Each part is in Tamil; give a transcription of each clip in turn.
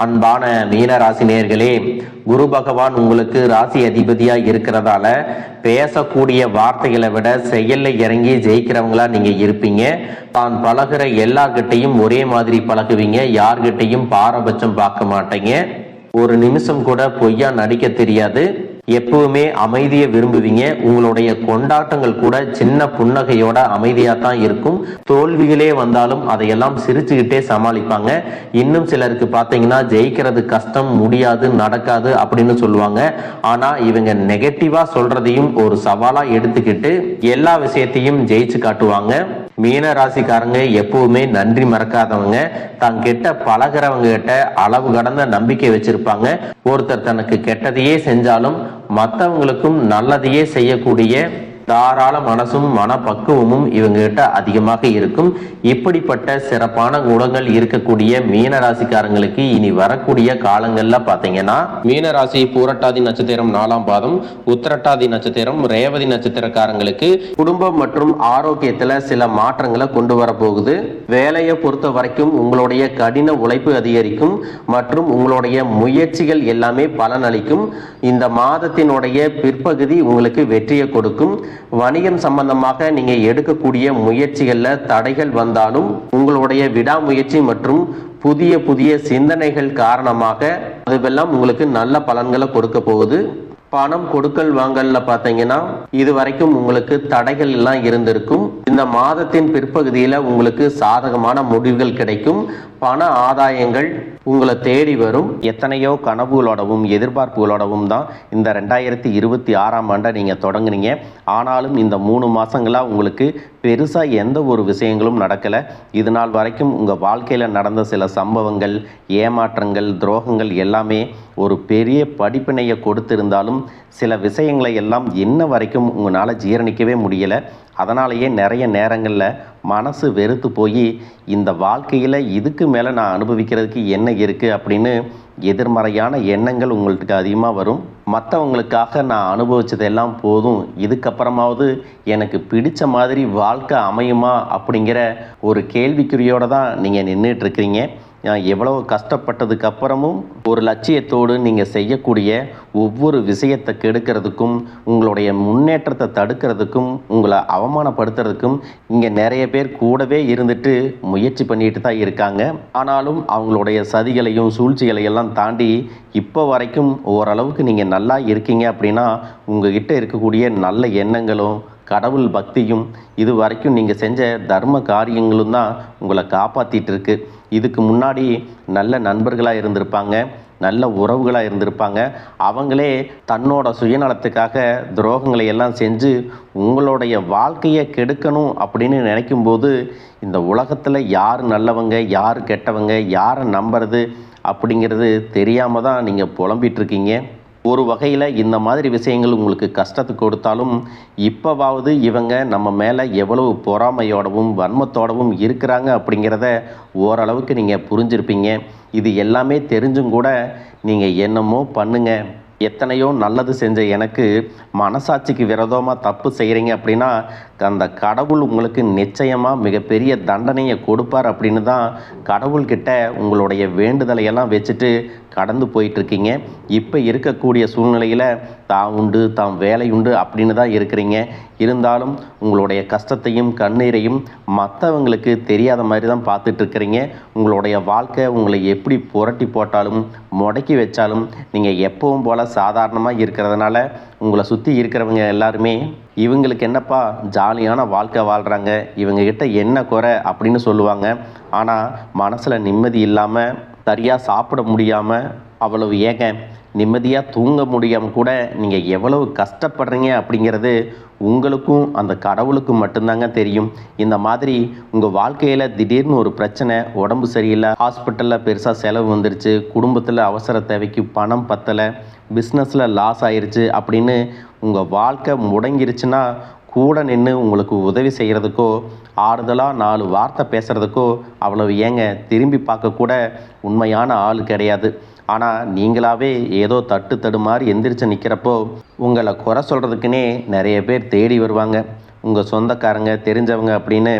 அன்பான மீன ராசி நேயர்களே, குரு பகவான் உங்களுக்கு ராசி அதிபதியா இருக்கிறதால பேசக்கூடிய வார்த்தைகளை விட செயல்ல இறங்கி ஜெயிக்கிறவங்களா நீங்க இருப்பீங்க. தான் பழகுற எல்லார்கிட்டையும் ஒரே மாதிரி பழகுவீங்க. யார்கிட்டையும் பாரபட்சம் பார்க்க மாட்டீங்க. ஒரு நிமிஷம் கூட பொய்யா நடிக்க தெரியாது. எப்பவுமே அமைதியை விரும்புவீங்க. உங்களுடைய கொண்டாட்டங்கள் கூட சின்ன புன்னகையோட அமைதியா தான் இருக்கும். தோல்விகளே வந்தாலும் அதையெல்லாம் சிரிச்சுக்கிட்டே சமாளிப்பாங்க. இன்னும் சிலருக்கு பார்த்தீங்கன்னா ஜெயிக்கிறது கஷ்டம், முடியாது, நடக்காது அப்படின்னு சொல்லுவாங்க. ஆனா இவங்க நெகட்டிவா சொல்றதையும் ஒரு சவாலா எடுத்துக்கிட்டு எல்லா விஷயத்தையும் ஜெயிச்சு காட்டுவாங்க. மீன ராசிக்காரங்க எப்பவுமே நன்றி மறக்காதவங்க. கிட்ட பழகிறவங்க கிட்ட அளவு கடந்த நம்பிக்கை வச்சிருப்பாங்க. ஒருத்தர் தனக்கு கெட்டதையே செஞ்சாலும் மற்றவங்களுக்கும் நல்லதையே செய்யக்கூடிய தாராள மனசும் மனப்பக்குவமும் இவங்க கிட்ட அதிகமாக இருக்கும். இப்படிப்பட்ட சிறப்பான குணங்கள் இருக்கக்கூடிய மீன ராசிக்காரங்களுக்கு இனி வரக்கூடிய காலங்கள்ல பாத்தீங்கன்னா, மீனராசி பூரட்டாதி நட்சத்திரம் 4ஆம் பாதம், உத்திரட்டாதி நட்சத்திரம், ரேவதி நட்சத்திரக்காரங்களுக்கு குடும்பம் மற்றும் ஆரோக்கியத்துல சில மாற்றங்களை கொண்டு வர போகுது. வேலையை பொறுத்த வரைக்கும் உங்களுடைய கடின உழைப்பு அதிகரிக்கும் மற்றும் உங்களுடைய முயற்சிகள் எல்லாமே பலனளிக்கும். இந்த மாதத்தினுடைய பிற்பகுதி உங்களுக்கு வெற்றியை கொடுக்கும். வணிகம் சம்பந்தமாக நீங்க எடுக்கக்கூடிய முயற்சிகள்ல தடைகள் வந்தாலும் உங்களுடைய விடாமுயற்சி மற்றும் புதிய புதிய சிந்தனைகள் காரணமாக அதுவெல்லாம் உங்களுக்கு நல்ல பலன்களை கொடுக்க போகுது. பணம் கொடுக்கல் வாங்கல்ல பாத்தீங்கன்னா இது வரைக்கும் உங்களுக்கு தடைகள் எல்லாம் இருந்திருக்கும். இந்த மாதத்தின் பிற்பகுதியில உங்களுக்கு சாதகமான முடிவுகள் கிடைக்கும். பண ஆதாயங்கள் உங்களை தேடி வரும். எத்தனையோ கனவுகளோடவும் எதிர்பார்ப்புகளோடவும் தான் இந்த 2026ஆம் ஆண்டை நீங்க தொடங்குனீங்க. ஆனாலும் இந்த 3 மாசங்களா உங்களுக்கு பெருசா எந்த ஒரு விஷயங்களும் நடக்கல. இது நாள் வரைக்கும் உங்க வாழ்க்கையில நடந்த சில சம்பவங்கள், ஏமாற்றங்கள், துரோகங்கள் எல்லாமே ஒரு பெரிய படிப்பினையை கொடுத்திருந்தாலும் சில விஷயங்களை எல்லாம் இன்ன வரைக்கும் உங்களால் ஜீரணிக்கவே முடியலை. அதனாலேயே நிறைய நேரங்களில் மனசு வெறுத்து போய் இந்த வாழ்க்கையில் இதுக்கு மேலே நான் அனுபவிக்கிறதுக்கு என்ன இருக்குது அப்படின்னு எதிர்மறையான எண்ணங்கள் உங்களுக்கு அதிகமாக வரும். மற்றவங்களுக்காக நான் அனுபவிச்சதெல்லாம் போதும், இதுக்கப்புறமாவது எனக்கு பிடிச்ச மாதிரி வாழ்க்கை அமையுமா அப்படிங்கிற ஒரு கேள்விக்குறியோடு தான் நீங்கள் நின்றுட்டுருக்கிறீங்க. எவ்வளவு கஷ்டப்பட்டதுக்கு அப்புறமும் ஒரு லட்சியத்தோடு நீங்கள் செய்யக்கூடிய ஒவ்வொரு விஷயத்தை கெடுக்கிறதுக்கும் உங்களுடைய முன்னேற்றத்தை தடுக்கிறதுக்கும் உங்களை அவமானப்படுத்துறதுக்கும் இங்கே நிறைய பேர் கூடவே இருந்துட்டு முயற்சி பண்ணிட்டு தான் இருக்காங்க. ஆனாலும் அவங்களுடைய சதிகளையும் சூழ்ச்சிகளையெல்லாம் தாண்டி இப்போ வரைக்கும் ஓரளவுக்கு நீங்கள் நல்லா இருக்கீங்க அப்படின்னா உங்ககிட்ட இருக்கக்கூடிய நல்ல எண்ணங்களும் கடவுள் பக்தியும் இது வரைக்கும் நீங்கள் செஞ்ச தர்ம காரியங்களும் தான் உங்களை காப்பாற்றிட்டு இருக்கு. இதுக்கு முன்னாடி நல்ல நண்பர்களாக இருந்திருப்பாங்க, நல்ல உறவுகளாக இருந்திருப்பாங்க. அவங்களே தன்னோட சுயநலத்துக்காக துரோகங்களை எல்லாம் செஞ்சு உங்களுடைய வாழ்க்கையை கெடுக்கணும் அப்படின்னு நினைக்கும்போது இந்த உலகத்தில் யார் நல்லவங்க யார் கெட்டவங்க யாரை நம்புறது அப்படிங்கிறது தெரியாமல் தான் நீங்கள் புலம்பிகிட்ருக்கீங்க. ஒரு வகையில் இந்த மாதிரி விஷயங்கள் உங்களுக்கு கஷ்டத்தை கொடுத்தாலும் இப்போவாவது இவங்க நம்ம மேலே எவ்வளவு பொறாமையோடவும் வன்மத்தோடவும் இருக்கிறாங்க அப்படிங்கிறத ஓரளவுக்கு நீங்கள் புரிஞ்சிருப்பீங்க. இது எல்லாமே தெரிஞ்சும் கூட நீங்கள் என்னமோ பண்ணுங்க, எத்தனையோ நல்லது செஞ்ச எனக்கு மனசாட்சிக்கு விரோதமாக தப்பு செய்கிறீங்க அப்படின்னா அந்த கடவுள் உங்களுக்கு நிச்சயமாக மிகப்பெரிய தண்டனையை கொடுப்பார் அப்படின்னு தான் கடவுள்கிட்ட உங்களுடைய வேண்டுதலையெல்லாம் வச்சுட்டு கடந்து போயிட்டுருக்கீங்க. இப்போ இருக்கக்கூடிய சூழ்நிலையில் தான் உண்டு தான் வேலை உண்டு அப்படின்னு தான் இருக்கிறீங்க. இருந்தாலும் உங்களுடைய கஷ்டத்தையும் கண்ணீரையும் மற்றவங்களுக்கு தெரியாத மாதிரி தான் பார்த்துட்ருக்கிறீங்க. உங்களுடைய வாழ்க்கை உங்களை எப்படி புரட்டி போட்டாலும் முடக்கி வச்சாலும் நீங்கள் எப்பவும் போல் சாதாரணமாக இருக்கிறதுனால உங்களை சுற்றி இருக்கிறவங்க எல்லாருமே இவங்களுக்கு என்னப்பா ஜாலியான வாழ்க்கை வாழ்கிறாங்க, இவங்ககிட்ட என்ன குறை அப்படின்னு சொல்லுவாங்க. ஆனால் மனசில் நிம்மதி இல்லாமல் சரியாக சாப்பிட முடியாமல் அவ்வளவு ஏங்க நிம்மதியாக தூங்க முடியாமல் கூட நீங்கள் எவ்வளவு கஷ்டப்படுறீங்க அப்படிங்கிறது உங்களுக்கும் அந்த கடவுளுக்கும் மட்டும்தாங்க தெரியும். இந்த மாதிரி உங்கள் வாழ்க்கையில் திடீர்னு ஒரு பிரச்சனை, உடம்பு சரியில்லை, ஹாஸ்பிட்டலில் பெருசாக செலவு வந்துருச்சு, குடும்பத்தில் அவசர தேவைக்கு பணம் பத்தலை, பிஸ்னஸில் லாஸ் ஆயிடுச்சு அப்படின்னு உங்கள் வாழ்க்கை முடங்கிருச்சுன்னா கூட நின்று உங்களுக்கு உதவி செய்கிறதுக்கோ ஆறுதலாக 4 வார்த்தை பேசுகிறதுக்கோ அவ்வளவு ஏங்க திரும்பி பார்க்கக்கூட உண்மையான ஆள் கிடையாது. ஆனால் நீங்களாவே ஏதோ தட்டு தடுமாறி எந்திரிச்சு நிற்கிறப்போ உங்களை குறை சொல்கிறதுக்குன்னே நிறைய பேர் தேடி வருவாங்க. உங்கள் சொந்தக்காரங்க தெரிஞ்சவங்க அப்படின்னு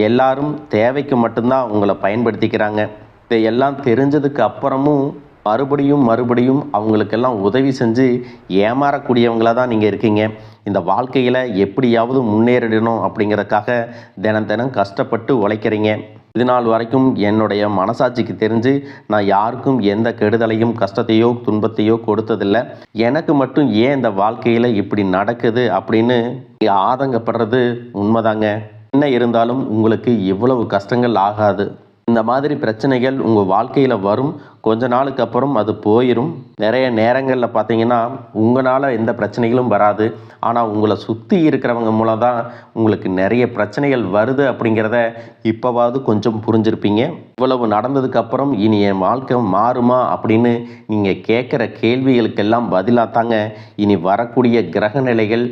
எல்லாரும் தேவைக்கு மட்டும்தான் உங்களை பயன்படுத்திக்கிறாங்க. இதையெல்லாம் தெரிஞ்சதுக்கு அப்புறமும் மறுபடியும் அவங்களுக்கெல்லாம் உதவி செஞ்சு ஏமாறக்கூடியவங்களாக தான் நீங்கள் இருக்கீங்க. இந்த வாழ்க்கையில் எப்படியாவது முன்னேறிடணும் அப்படிங்கிறதுக்காக தினம் கஷ்டப்பட்டு உழைக்கிறீங்க. இது நாள் வரைக்கும் என்னுடைய மனசாட்சிக்கு தெரிஞ்சு நான் யாருக்கும் எந்த கெடுதலையும் கஷ்டத்தையோ துன்பத்தையோ கொடுத்ததில்லை. எனக்கு மட்டும் ஏன் இந்த வாழ்க்கையில் இப்படி நடக்குது அப்படின்னு ஆதங்கப்படுறது உண்மைதாங்க. என்ன இருந்தாலும் உங்களுக்கு இவ்வளவு கஷ்டங்கள் ஆகாது. இந்த மாதிரி பிரச்சனைகள் உங்கள் வாழ்க்கையில் வரும். கொஞ்ச நாளுக்கு அப்புறம் அது போயிடும். நிறைய நேரங்களில் பார்த்தீங்கன்னா உங்களால் எந்த பிரச்சனைகளும் வராது. ஆனால் உங்களை சுற்றி இருக்கிறவங்க மூலம் தான் உங்களுக்கு நிறைய பிரச்சனைகள் வருது அப்படிங்கிறத இப்போவாவது கொஞ்சம் புரிஞ்சிருப்பீங்க. இவ்வளவு நடந்ததுக்கப்புறம் இனி என் வாழ்க்கை மாறுமா அப்படின்னு நீங்கள் கேட்குற கேள்விகளுக்கெல்லாம் பதிலாக தாங்க இனி வரக்கூடிய கிரக நிலைகள்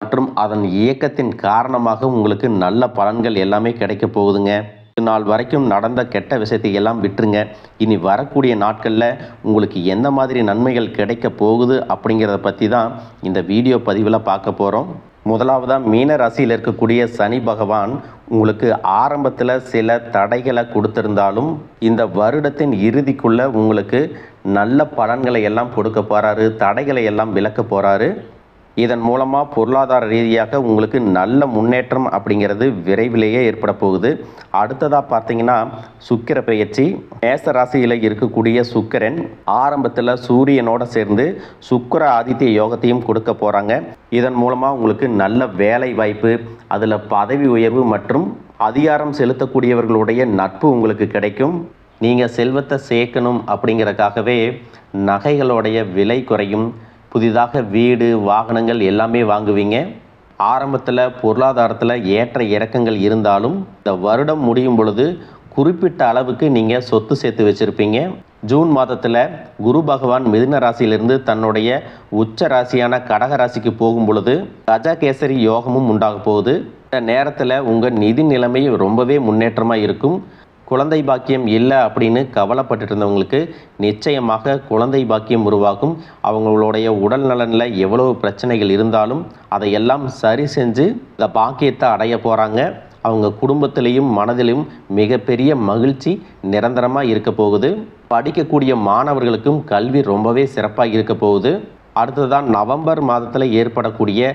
மற்றும் அதன் இயக்கத்தின் காரணமாக உங்களுக்கு நல்ல பலன்கள் எல்லாமே கிடைக்க போகுதுங்க. இது நாள் வரைக்கும் நடந்த கெட்ட விஷயத்தை எல்லாம் விட்டுருங்க. இனி வரக்கூடிய நாட்களில் உங்களுக்கு எந்த மாதிரி நன்மைகள் கிடைக்க போகுது அப்படிங்கிறத பற்றி தான் இந்த வீடியோ பதிவில் பார்க்க போகிறோம். முதலாவதாக மீன ராசியில் இருக்கக்கூடிய சனி பகவான் உங்களுக்கு ஆரம்பத்தில் சில தடைகளை கொடுத்திருந்தாலும் இந்த வருடத்தின் இறுதிக்குள்ளே உங்களுக்கு நல்ல பலன்களை எல்லாம் கொடுக்க போகிறாரு. தடைகளை எல்லாம் விலக்க போகிறாரு. இதன் மூலமாக பொருளாதார ரீதியாக உங்களுக்கு நல்ல முன்னேற்றம் அப்படிங்கிறது விரைவிலேயே ஏற்பட போகுது. அடுத்ததாக பார்த்தீங்கன்னா சுக்கிர பெயர்ச்சி. மேச ராசியில் இருக்கக்கூடிய சுக்கிரன் ஆரம்பத்தில் சூரியனோட சேர்ந்து சுக்கிர ஆதித்ய யோகத்தையும் கொடுக்க போகிறாங்க. இதன் மூலமாக உங்களுக்கு நல்ல வேலை வாய்ப்பு, அதில் பதவி உயர்வு மற்றும் அதிகாரம் செலுத்தக்கூடியவர்களுடைய நட்பு உங்களுக்கு கிடைக்கும். நீங்கள் செல்வத்தை சேர்க்கணும் அப்படிங்கிறதுக்காகவே நகைகளுடைய விலை குறையும். புதிதாக வீடு வாகனங்கள் எல்லாமே வாங்குவீங்க. ஆரம்பத்தில் பொருளாதாரத்தில் ஏற்ற இறக்கங்கள் இருந்தாலும் இந்த வருடம் முடியும் பொழுது குறிப்பிட்ட அளவுக்கு நீங்கள் சொத்து சேர்த்து வச்சுருப்பீங்க. ஜூன் மாதத்தில் குரு பகவான் மிதுன ராசியிலிருந்து தன்னுடைய உச்ச ராசியான கடக ராசிக்கு போகும் பொழுது கஜகேசரி யோகமும் உண்டாக போகுது. இந்த நேரத்தில் உங்கள் நிதி நிலைமை ரொம்பவே முன்னேற்றமாக இருக்கும். குழந்தை பாக்கியம் இல்லை அப்படின்னு கவலைப்பட்டு இருந்தவங்களுக்கு நிச்சயமாக குழந்தை பாக்கியம் உருவாகும். அவங்களுடைய உடல் நலனில் எவ்வளவு பிரச்சனைகள் இருந்தாலும் அதையெல்லாம் சரி செஞ்சு இந்த பாக்கியத்தை அடைய போகிறாங்க. அவங்க குடும்பத்திலையும் மனதிலும் மிகப்பெரிய மகிழ்ச்சி நிரந்தரமாக இருக்க போகுது. படிக்கக்கூடிய மாணவர்களுக்கும் கல்வி ரொம்பவே சிறப்பாக இருக்க போகுது. அடுத்ததான் நவம்பர் மாதத்தில் ஏற்படக்கூடிய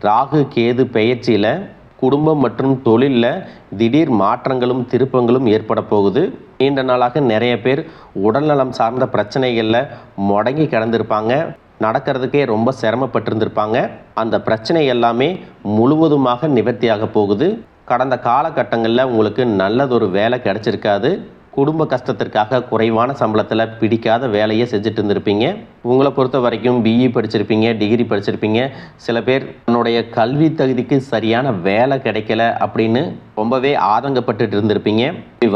ராகு கேது பெயர்ச்சியில் குடும்பம் மற்றும் தொழிலில் திடீர் மாற்றங்களும் திருப்பங்களும் ஏற்பட போகுது. நீண்ட நாளாக நிறைய பேர் உடல்நலம் சார்ந்த பிரச்சனைகளில் முடங்கி கிடந்திருப்பாங்க. நடக்கிறதுக்கே ரொம்ப சிரமப்பட்டிருந்திருப்பாங்க. அந்த பிரச்சனை எல்லாமே முழுவதுமாக நிவர்த்தியாக போகுது. கடந்த காலகட்டங்களில் உங்களுக்கு நல்லதொரு வேலை கிடைச்சிருக்காது. குடும்ப கஷ்டத்திற்காக குறைவான சம்பளத்தில் பிடிக்காத வேலையை செஞ்சுட்டு இருந்திருப்பீங்க. உங்களை பொறுத்த வரைக்கும் பிஇ படிச்சிருப்பீங்க, டிகிரி படிச்சிருப்பீங்க. சில பேர் தன்னுடைய கல்வி தகுதிக்கு சரியான வேலை கிடைக்கல அப்படின்னு ரொம்பவே ஆதங்கப்பட்டு இருந்திருப்பீங்க.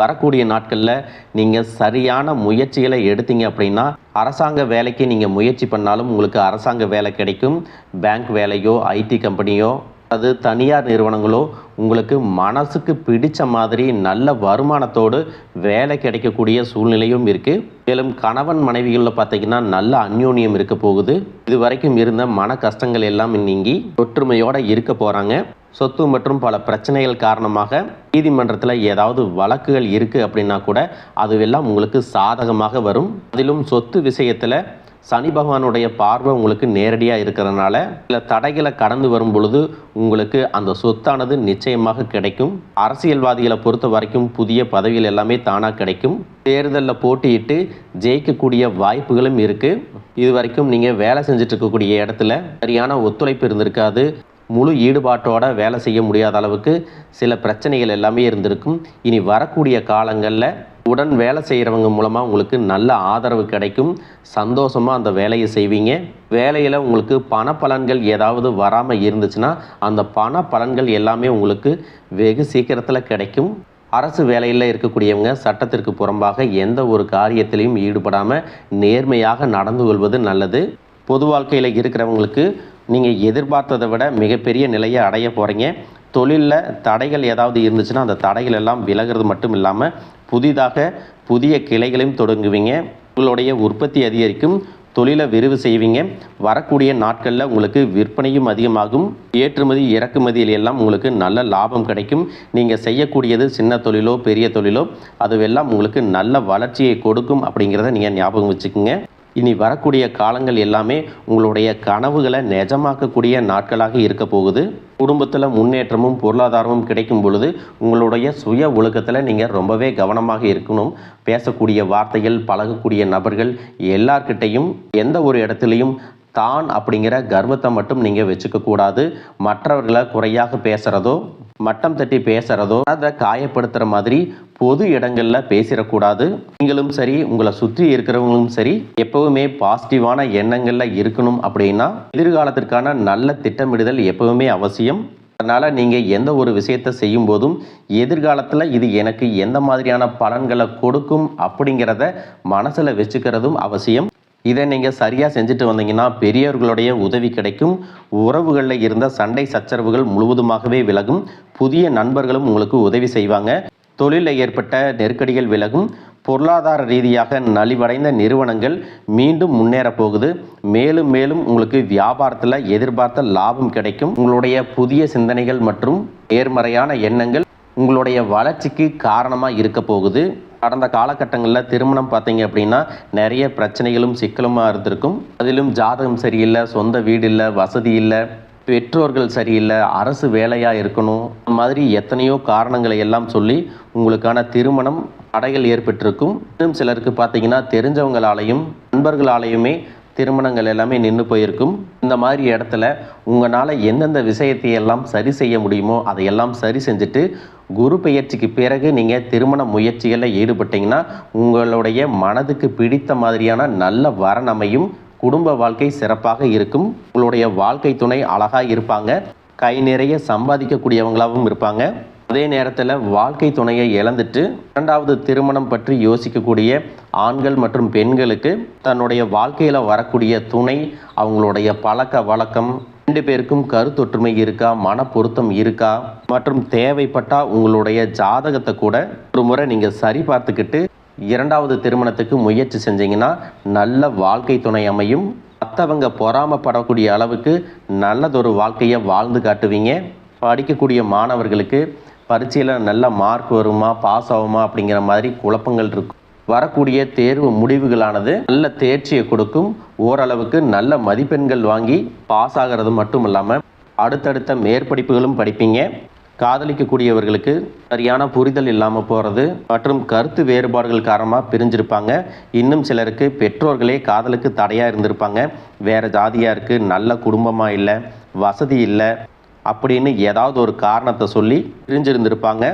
வரக்கூடிய நாட்களில் நீங்கள் சரியான முயற்சிகளை எடுத்தீங்க அப்படின்னா அரசாங்க வேலைக்கு நீங்கள் முயற்சி பண்ணாலும் உங்களுக்கு அரசாங்க வேலை கிடைக்கும். பேங்க் வேலையோ ஐடி கம்பெனியோ அது தனியார் நிறுவனங்களோ உங்களுக்கு மனசுக்கு பிடிச்ச மாதிரி நல்ல வருமானத்தோடு வேலை கிடைக்கக்கூடிய சூழ்நிலையும் இருக்குது. மேலும் கணவன் மனைவிகளில் பார்த்தீங்கன்னா நல்ல அந்யோன்யம் இருக்க போகுது. இது வரைக்கும் இருந்த மன கஷ்டங்கள் எல்லாம் நீங்கி ஒற்றுமையோடு இருக்க போகிறாங்க. சொத்து மற்றும் பல பிரச்சனைகள் காரணமாக நீதிமன்றத்தில் ஏதாவது வழக்குகள் இருக்குது அப்படின்னா கூட அதுவெல்லாம் உங்களுக்கு சாதகமாக வரும். அதிலும் சொத்து விஷயத்தில் சனி பகவானுடைய பார்வை உங்களுக்கு நேரடியாக இருக்கிறதுனால சில தடைகளை கடந்து வரும் பொழுது உங்களுக்கு அந்த சொத்தானது நிச்சயமாக கிடைக்கும். அரசியல்வாதிகளை பொறுத்த வரைக்கும் புதிய பதவிகள் எல்லாமே தானாக கிடைக்கும். தேர்தலில் போட்டியிட்டு ஜெயிக்கக்கூடிய வாய்ப்புகளும் இருக்குது. இது வரைக்கும் நீங்கள் வேலை செஞ்சுட்டு இருக்கக்கூடிய இடத்துல சரியான ஒத்துழைப்பு இருந்திருக்காது. முழு ஈடுபாட்டோட வேலை செய்ய முடியாத அளவுக்கு சில பிரச்சனைகள் எல்லாமே இருந்திருக்கும். இனி வரக்கூடிய காலங்களில் உடன் வேலை செய்கிறவங்க மூலமாக உங்களுக்கு நல்ல ஆதரவு கிடைக்கும். சந்தோஷமாக அந்த வேலையை செய்வீங்க. வேலையில் உங்களுக்கு பண பலன்கள் ஏதாவது வராமல் இருந்துச்சுன்னா அந்த பண பலன்கள் எல்லாமே உங்களுக்கு வெகு சீக்கிரத்தில் கிடைக்கும். அரசு வேலையில் இருக்கக்கூடியவங்க சட்டத்திற்கு புறம்பாக எந்த ஒரு காரியத்திலையும் ஈடுபடாமல் நேர்மையாக நடந்து கொள்வது நல்லது. பொது வாழ்க்கையில் இருக்கிறவங்களுக்கு நீங்கள் எதிர்பார்த்ததை விட மிகப்பெரிய நிலையை அடைய போகிறீங்க. தொழிலில் தடைகள் ஏதாவது இருந்துச்சுன்னா அந்த தடைகள் எல்லாம் விலகிறது மட்டும் இல்லாமல் புதிய கிளைகளையும் தொடங்குவீங்க. உங்களுடைய உற்பத்தி அதிகரிக்கும். தொழிலை விரிவு செய்வீங்க. வரக்கூடிய நாட்களில் உங்களுக்கு விற்பனையும் அதிகமாகும். ஏற்றுமதி இறக்குமதியில் எல்லாம் உங்களுக்கு நல்ல லாபம் கிடைக்கும். நீங்கள் செய்யக்கூடியது சின்ன தொழிலோ பெரிய தொழிலோ அதுவெல்லாம் உங்களுக்கு நல்ல வளர்ச்சியை கொடுக்கும் அப்படிங்கிறத நீங்கள் ஞாபகம் வச்சுக்கோங்க. இனி வரக்கூடிய காலங்கள் எல்லாமே உங்களுடைய கனவுகளை நிஜமாக்கக்கூடிய நாட்களாக இருக்க போகுது. குடும்பத்தில் முன்னேற்றமும் பொருளாதாரமும் கிடைக்கும் பொழுது உங்களுடைய சுய ஒழுக்கத்தில் நீங்கள் ரொம்பவே கவனமாக இருக்கணும். பேசக்கூடிய வார்த்தைகள், பழகக்கூடிய நபர்கள் எல்லார்கிட்டையும் எந்த ஒரு இடத்துலையும் தான் அப்படிங்கிற கர்வத்தை மட்டும் நீங்கள் வச்சுக்க கூடாது. மற்றவர்களை குறையாக பேசுகிறதோ மட்டம் தட்டி பேசுகிறதோ அதை காயப்படுத்துகிற மாதிரி பொது இடங்களில் பேசிடக்கூடாது. நீங்களும் சரி, உங்களை சுற்றி இருக்கிறவங்களும் சரி, எப்பவுமே பாசிட்டிவான எண்ணங்களில் இருக்கணும். அப்படின்னா எதிர்காலத்திற்கான நல்ல திட்டமிடுதல் எப்பவுமே அவசியம். அதனால் நீங்கள் எந்த ஒரு விஷயத்தை செய்யும் போதும் எதிர்காலத்தில் இது எனக்கு எந்த மாதிரியான பலன்களை கொடுக்கும் அப்படிங்கிறத மனசில் வச்சுக்கிறதும் அவசியம். இதை நீங்கள் சரியாக செஞ்சுட்டு வந்தீங்கன்னா பெரியவர்களுடைய உதவி கிடைக்கும். உறவுகளில் இருந்த சண்டை சச்சரவுகள் முழுவதுமாகவே விலகும். புதிய நண்பர்களும் உங்களுக்கு உதவி செய்வாங்க. தொழிலில் ஏற்பட்ட நெருக்கடிகள் விலகும். பொருளாதார ரீதியாக நலிவடைந்த நிறுவனங்கள் மீண்டும் முன்னேற போகுது. மேலும் மேலும் உங்களுக்கு வியாபாரத்தில் எதிர்பார்த்த லாபம் கிடைக்கும். உங்களுடைய புதிய சிந்தனைகள் மற்றும் நேர்மறையான எண்ணங்கள் உங்களுடைய வளர்ச்சிக்கு காரணமாக இருக்க போகுது. கடந்த காலகட்டங்களில் திருமணம் பார்த்தீங்க அப்படின்னா நிறைய பிரச்சனைகளும் சிக்கலுமாக இருந்திருக்கும். அதிலும் ஜாதகம் சரியில்லை, சொந்த வீடு இல்லை, வசதி இல்லை, பெற்றோர்கள் சரியில்லை, அரசு வேலையாக இருக்கணும், இந்த மாதிரி எத்தனையோ காரணங்களை எல்லாம் சொல்லி உங்களுக்கான திருமணம் தடைகள் ஏற்பட்டிருக்கும். இன்னும் சிலருக்கு பார்த்தீங்கன்னா தெரிஞ்சவங்களாலையும் நண்பர்களாலையுமே திருமணங்கள் எல்லாமே நின்று போயிருக்கும். இந்த மாதிரி இடத்துல உங்களால் எந்தெந்த விஷயத்தை எல்லாம் சரி செய்ய முடியுமோ அதையெல்லாம் சரி செஞ்சுட்டு குரு பெயர்ச்சிக்கு பிறகு நீங்கள் திருமண முயற்சிகளில் ஈடுபட்டீங்கன்னா உங்களுடைய மனதுக்கு பிடித்த மாதிரியான நல்ல வரன் அமையும். குடும்ப வாழ்க்கை சிறப்பாக இருக்கும். உங்களுடைய வாழ்க்கை துணை அழகாக இருப்பாங்க. கை நிறைய சம்பாதிக்கக்கூடியவங்களாகவும் இருப்பாங்க. அதே நேரத்தில் வாழ்க்கை துணையை இழந்துட்டு இரண்டாவது திருமணம் பற்றி யோசிக்கக்கூடிய ஆண்கள் மற்றும் பெண்களுக்கு தன்னுடைய வாழ்க்கையில் வரக்கூடிய துணை, அவங்களுடைய பழக்க வழக்கம், ரெண்டு பேருக்கும் கருத்தொற்றுமை இருக்கா, மன பொருத்தம் இருக்கா, மற்றும் தேவைப்பட்டால் உங்களுடைய ஜாதகத்தை கூட ஒரு முறை நீங்கள் சரி பார்த்துக்கிட்டு இரண்டாவது திருமணத்துக்கு முயற்சி செஞ்சீங்கன்னா நல்ல வாழ்க்கை துணை அமையும். மற்றவங்க பொறாமப்படக்கூடிய அளவுக்கு நல்லதொரு வாழ்க்கையை வாழ்ந்து காட்டுவீங்க. படிக்கக்கூடிய மாணவர்களுக்கு பரீட்சையில் நல்ல மார்க் வருமா, பாஸ் ஆகுமா அப்படிங்கிற மாதிரி குழப்பங்கள் இருக்கும். வரக்கூடிய தேர்வு முடிவுகளானது நல்ல தேர்ச்சியை கொடுக்கும். ஓரளவுக்கு நல்ல மதிப்பெண்கள் வாங்கி பாஸ் ஆகிறது மட்டும் இல்லாமல் அடுத்தடுத்த மேற்படிப்புகளும் படிப்பீங்க. காதலிக்கக்கூடியவர்களுக்கு சரியான புரிதல் இல்லாமல் போகிறது மற்றும் கருத்து வேறுபாடுகள் காரணமாக பிரிஞ்சிருப்பாங்க. இன்னும் சிலருக்கு பெற்றோர்களே காதலுக்கு தடையாக இருந்திருப்பாங்க. வேறு ஜாதியாக இருக்குது, நல்ல குடும்பமாக இல்லை, வசதி இல்லை அப்படின்னு ஏதாவது ஒரு காரணத்தை சொல்லி பிரிஞ்சிருந்திருப்பாங்க.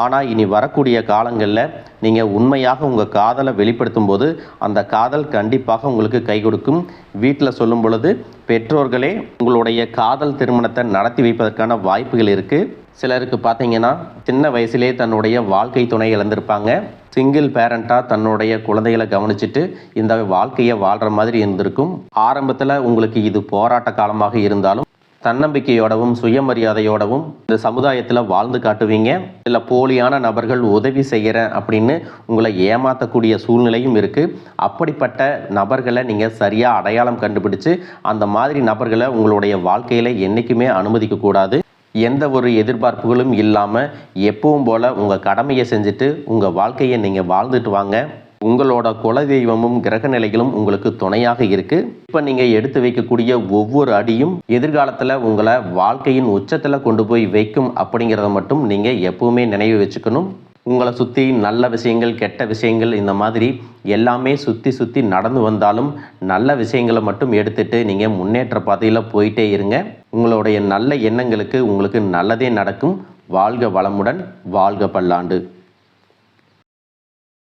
ஆனால் இனி வரக்கூடிய காலங்களில் நீங்கள் உண்மையாக உங்கள் காதலை வெளிப்படுத்தும் போது அந்த காதல் கண்டிப்பாக உங்களுக்கு கை கொடுக்கும். வீட்டில் சொல்லும் பொழுது பெற்றோர்களே உங்களுடைய காதல் திருமணத்தை நடத்தி வைப்பதற்கான வாய்ப்புகள் இருக்குது. சிலருக்கு பார்த்தீங்கன்னா சின்ன வயசுலேயே தன்னுடைய வாழ்க்கை துணை இழந்திருப்பாங்க. சிங்கிள் பேரண்ட்டாக தன்னுடைய குழந்தைகளை கவனிச்சுட்டு இந்த வாழ்க்கையை வாழ்கிற மாதிரி இருந்திருக்கும். ஆரம்பத்தில் உங்களுக்கு இது போராட்ட காலமாக இருந்தாலும் தன்னம்பிக்கையோடவும் சுயமரியாதையோடவும் இந்த சமுதாயத்தில் வாழ்ந்து காட்டுவீங்க. இதில் போலியான நபர்கள் உதவி செய்கிறேன் அப்படின்னு உங்களை ஏமாற்றக்கூடிய சூழ்நிலையும் இருக்குது. அப்படிப்பட்ட நபர்களை நீங்கள் சரியாக அடையாளம் கண்டுபிடிச்சு அந்த மாதிரி நபர்களை உங்களுடைய வாழ்க்கையில் என்றைக்குமே அனுமதிக்கக்கூடாது. எந்த ஒரு எதிர்பார்ப்புகளும் இல்லாமல் எப்பவும் போல் உங்கள் கடமையை செஞ்சுட்டு உங்கள் வாழ்க்கையை நீங்கள் வாழ்ந்துட்டு வாங்க. உங்களோட குலதெய்வமும் கிரக நிலைகளும் உங்களுக்கு துணையாக இருக்குது. இப்போ நீங்கள் எடுத்து வைக்கக்கூடிய ஒவ்வொரு அடியும் எதிர்காலத்தில் உங்களை வாழ்க்கையின் உச்சத்தில் கொண்டு போய் வைக்கும் அப்படிங்கிறத மட்டும் நீங்கள் எப்பவுமே நினைவு வச்சுக்கணும். உங்களை சுற்றி நல்ல விஷயங்கள், கெட்ட விஷயங்கள், இந்த மாதிரி எல்லாமே சுற்றி நடந்து வந்தாலும் நல்ல விஷயங்களை மட்டும் எடுத்துகிட்டு நீங்கள் முன்னேற்ற பாதையில் போயிட்டே இருங்க. உங்களுடைய நல்ல எண்ணங்களுக்கு உங்களுக்கு நல்லதே நடக்கும். வாழ்க வளமுடன், வாழ்க பல்லாண்டு.